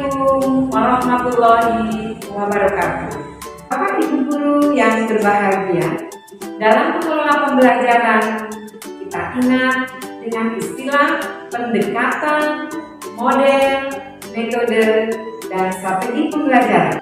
Assalamualaikum warahmatullahi wabarakatuh. Bapak Ibu guru yang berbahagia, dalam mengelola pembelajaran kita ingat dengan istilah pendekatan, model, metode, dan strategi pembelajaran.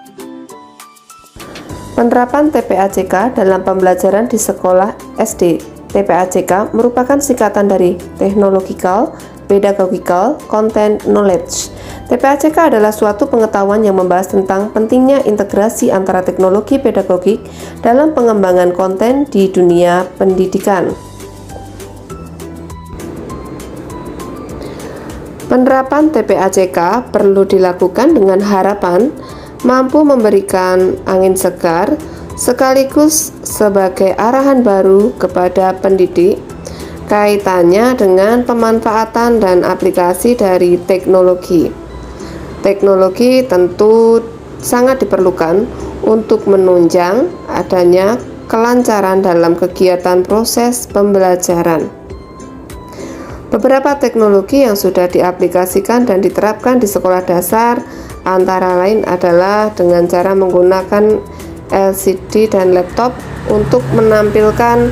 Penerapan TPACK dalam pembelajaran di sekolah SD. TPACK merupakan singkatan dari Technological, Pedagogical, Content, Knowledge. TPACK adalah suatu pengetahuan yang membahas tentang pentingnya integrasi antara teknologi pedagogik dalam pengembangan konten di dunia pendidikan. Penerapan TPACK perlu dilakukan dengan harapan mampu memberikan angin segar sekaligus sebagai arahan baru kepada pendidik kaitannya dengan pemanfaatan dan aplikasi dari teknologi. Teknologi tentu sangat diperlukan untuk menunjang adanya kelancaran dalam kegiatan proses pembelajaran. Beberapa teknologi yang sudah diaplikasikan dan diterapkan di sekolah dasar antara lain adalah dengan cara menggunakan LCD dan laptop untuk menampilkan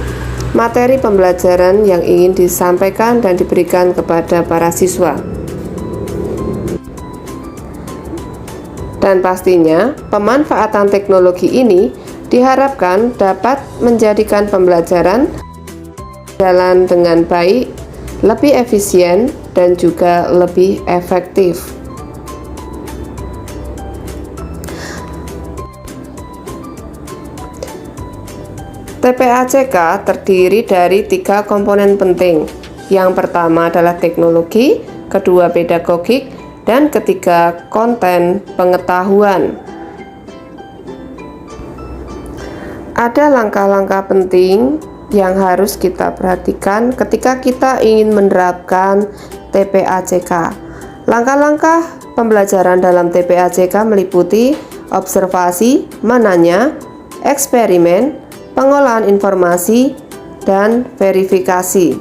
materi pembelajaran yang ingin disampaikan dan diberikan kepada para siswa. Dan pastinya, pemanfaatan teknologi ini diharapkan dapat menjadikan pembelajaran berjalan dengan baik, lebih efisien, dan juga lebih efektif. TPACK terdiri dari 3 komponen penting. Yang pertama adalah teknologi, kedua pedagogik, dan ketiga konten pengetahuan. Ada langkah-langkah penting yang harus kita perhatikan ketika kita ingin menerapkan TPACK. Langkah-langkah pembelajaran dalam TPACK meliputi observasi, menanya, eksperimen, pengolahan informasi, dan verifikasi.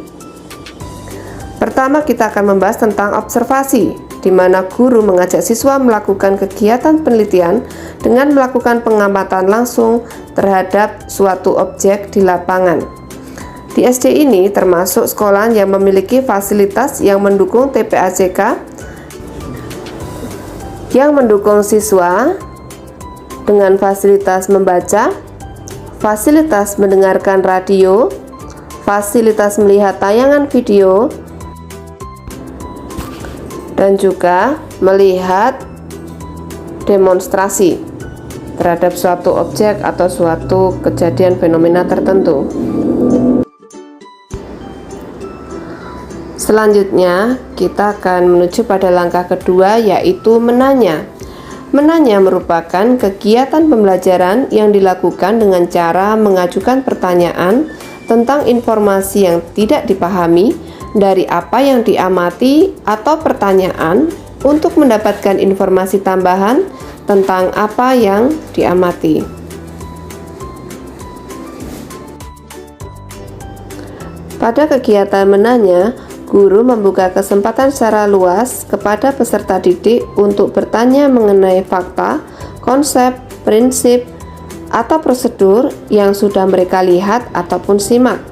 Pertama, kita akan membahas tentang observasi, di mana guru mengajak siswa melakukan kegiatan penelitian dengan melakukan pengamatan langsung terhadap suatu objek di lapangan. Di SD ini termasuk sekolah yang memiliki fasilitas yang mendukung TPACK, yang mendukung siswa dengan fasilitas membaca, fasilitas mendengarkan radio, fasilitas melihat tayangan video, dan juga melihat demonstrasi terhadap suatu objek atau suatu kejadian fenomena tertentu. Selanjutnya, kita akan menuju pada langkah kedua, yaitu menanya. Menanya merupakan kegiatan pembelajaran yang dilakukan dengan cara mengajukan pertanyaan tentang informasi yang tidak dipahami dari apa yang diamati atau pertanyaan untuk mendapatkan informasi tambahan tentang apa yang diamati. Pada kegiatan menanya, guru membuka kesempatan secara luas kepada peserta didik untuk bertanya mengenai fakta, konsep, prinsip, atau prosedur yang sudah mereka lihat ataupun simak.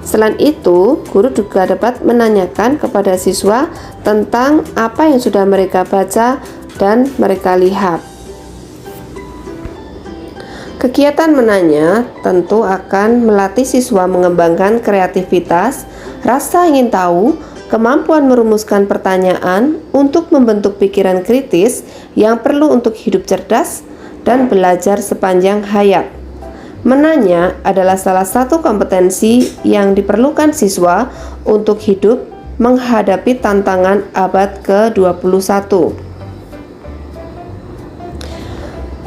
Selain itu, guru juga dapat menanyakan kepada siswa tentang apa yang sudah mereka baca dan mereka lihat. Kegiatan menanya tentu akan melatih siswa mengembangkan kreativitas, rasa ingin tahu, kemampuan merumuskan pertanyaan untuk membentuk pikiran kritis yang perlu untuk hidup cerdas dan belajar sepanjang hayat. Menanya adalah salah satu kompetensi yang diperlukan siswa untuk hidup menghadapi tantangan abad ke-21.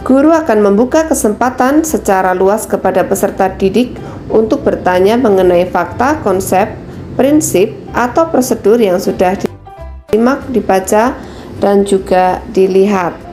Guru akan membuka kesempatan secara luas kepada peserta didik untuk bertanya mengenai fakta, konsep, prinsip, atau prosedur yang sudah disimak, dibaca, dan juga dilihat.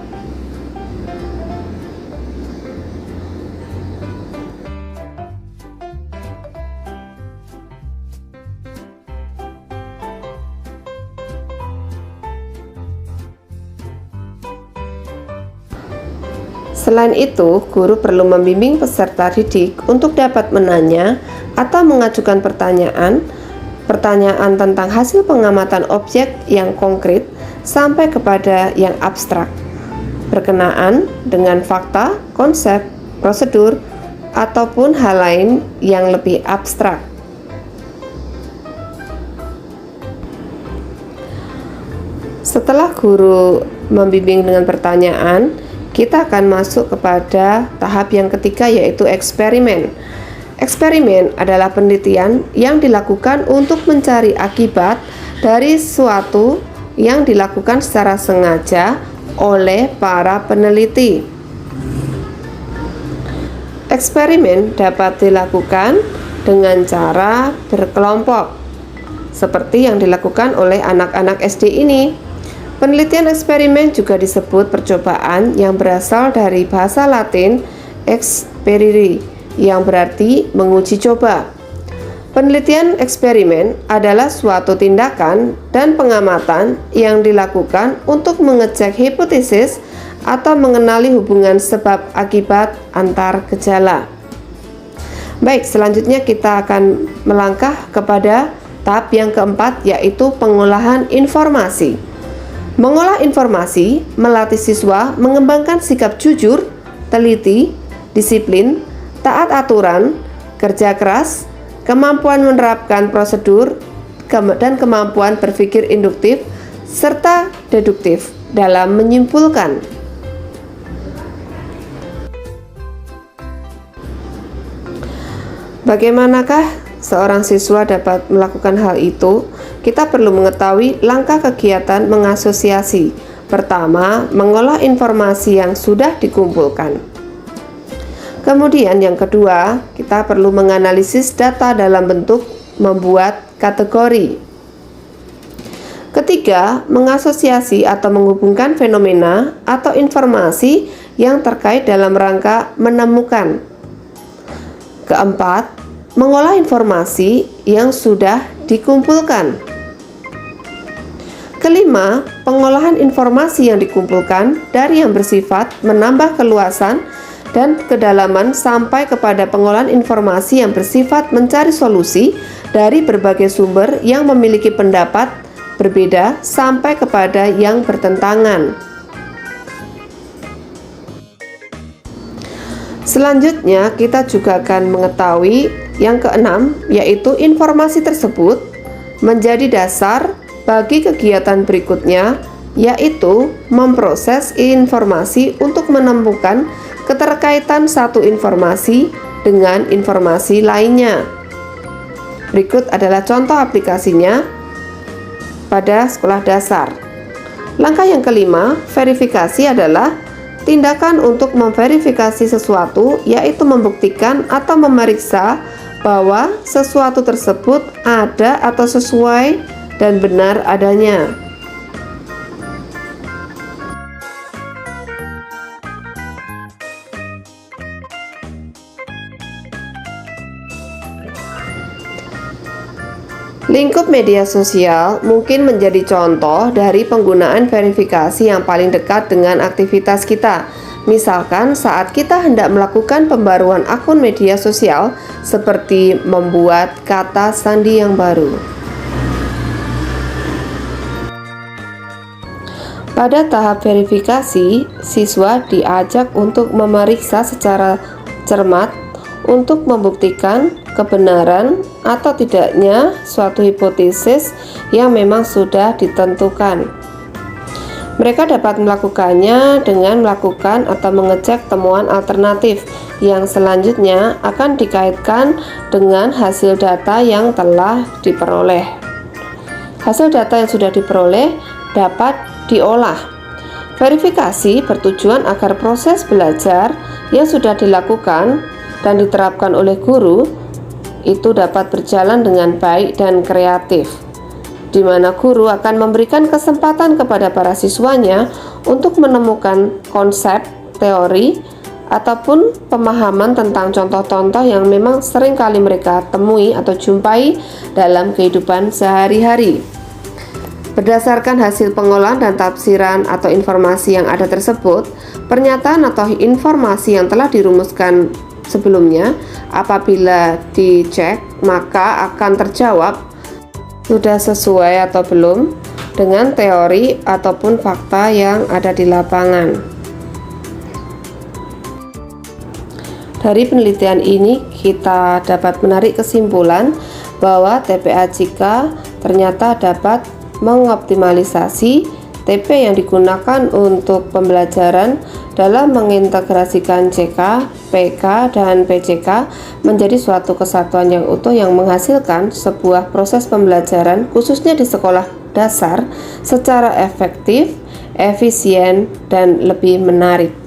Selain itu, guru perlu membimbing peserta didik untuk dapat menanya atau mengajukan pertanyaan tentang hasil pengamatan objek yang konkret sampai kepada yang abstrak, berkenaan dengan fakta, konsep, prosedur, ataupun hal lain yang lebih abstrak. Setelah guru membimbing dengan pertanyaan, kita akan masuk kepada tahap yang ketiga, yaitu eksperimen. Eksperimen adalah penelitian yang dilakukan untuk mencari akibat dari sesuatu yang dilakukan secara sengaja oleh para peneliti. Eksperimen dapat dilakukan dengan cara berkelompok, seperti yang dilakukan oleh anak-anak SD ini. Penelitian eksperimen juga disebut percobaan, yang berasal dari bahasa Latin experiri, yang berarti menguji coba. Penelitian eksperimen adalah suatu tindakan dan pengamatan yang dilakukan untuk mengecek hipotesis atau mengenali hubungan sebab akibat antar gejala. Baik, selanjutnya kita akan melangkah kepada tahap yang keempat, yaitu pengolahan informasi. Mengolah informasi melatih siswa mengembangkan sikap jujur, teliti, disiplin, taat aturan, kerja keras, kemampuan menerapkan prosedur, dan kemampuan berpikir induktif serta deduktif dalam menyimpulkan. Bagaimanakah seorang siswa dapat melakukan hal itu? Kita perlu mengetahui langkah kegiatan mengasosiasi. Pertama, mengolah informasi yang sudah dikumpulkan. Kemudian yang kedua, kita perlu menganalisis data dalam bentuk membuat kategori. Ketiga, mengasosiasi atau menghubungkan fenomena atau informasi yang terkait dalam rangka menemukan. Keempat, mengolah informasi yang sudah dikumpulkan. Kelima, pengolahan informasi yang dikumpulkan dari yang bersifat menambah keluasan dan kedalaman sampai kepada pengolahan informasi yang bersifat mencari solusi dari berbagai sumber yang memiliki pendapat berbeda sampai kepada yang bertentangan. Selanjutnya, kita juga akan mengetahui yang keenam, yaitu informasi tersebut menjadi dasar bagi kegiatan berikutnya, yaitu memproses informasi untuk menemukan keterkaitan satu informasi dengan informasi lainnya. Berikut adalah contoh aplikasinya pada sekolah dasar. Langkah yang kelima, verifikasi adalah tindakan untuk memverifikasi sesuatu, yaitu membuktikan atau memeriksa bahwa sesuatu tersebut ada atau sesuai dan benar adanya. Lingkup media sosial mungkin menjadi contoh dari penggunaan verifikasi yang paling dekat dengan aktivitas kita. Misalkan saat kita hendak melakukan pembaruan akun media sosial, seperti membuat kata sandi yang baru. Pada tahap verifikasi, siswa diajak untuk memeriksa secara cermat untuk membuktikan kebenaran atau tidaknya suatu hipotesis yang memang sudah ditentukan. Mereka dapat melakukannya dengan melakukan atau mengecek temuan alternatif yang selanjutnya akan dikaitkan dengan hasil data yang telah diperoleh. Hasil data yang sudah diperoleh dapat diolah. Verifikasi bertujuan agar proses belajar yang sudah dilakukan dan diterapkan oleh guru itu dapat berjalan dengan baik dan kreatif, di mana guru akan memberikan kesempatan kepada para siswanya untuk menemukan konsep, teori, ataupun pemahaman tentang contoh-contoh yang memang sering kali mereka temui atau jumpai dalam kehidupan sehari-hari. Berdasarkan hasil pengolahan dan tafsiran atau informasi yang ada tersebut, pernyataan atau informasi yang telah dirumuskan sebelumnya apabila dicek maka akan terjawab sudah sesuai atau belum dengan teori ataupun fakta yang ada di lapangan. Dari penelitian ini kita dapat menarik kesimpulan bahwa TPAJK ternyata dapat mengoptimalisasi TP yang digunakan untuk pembelajaran dalam mengintegrasikan CK, PK, dan PCK menjadi suatu kesatuan yang utuh yang menghasilkan sebuah proses pembelajaran khususnya di sekolah dasar secara efektif, efisien, dan lebih menarik.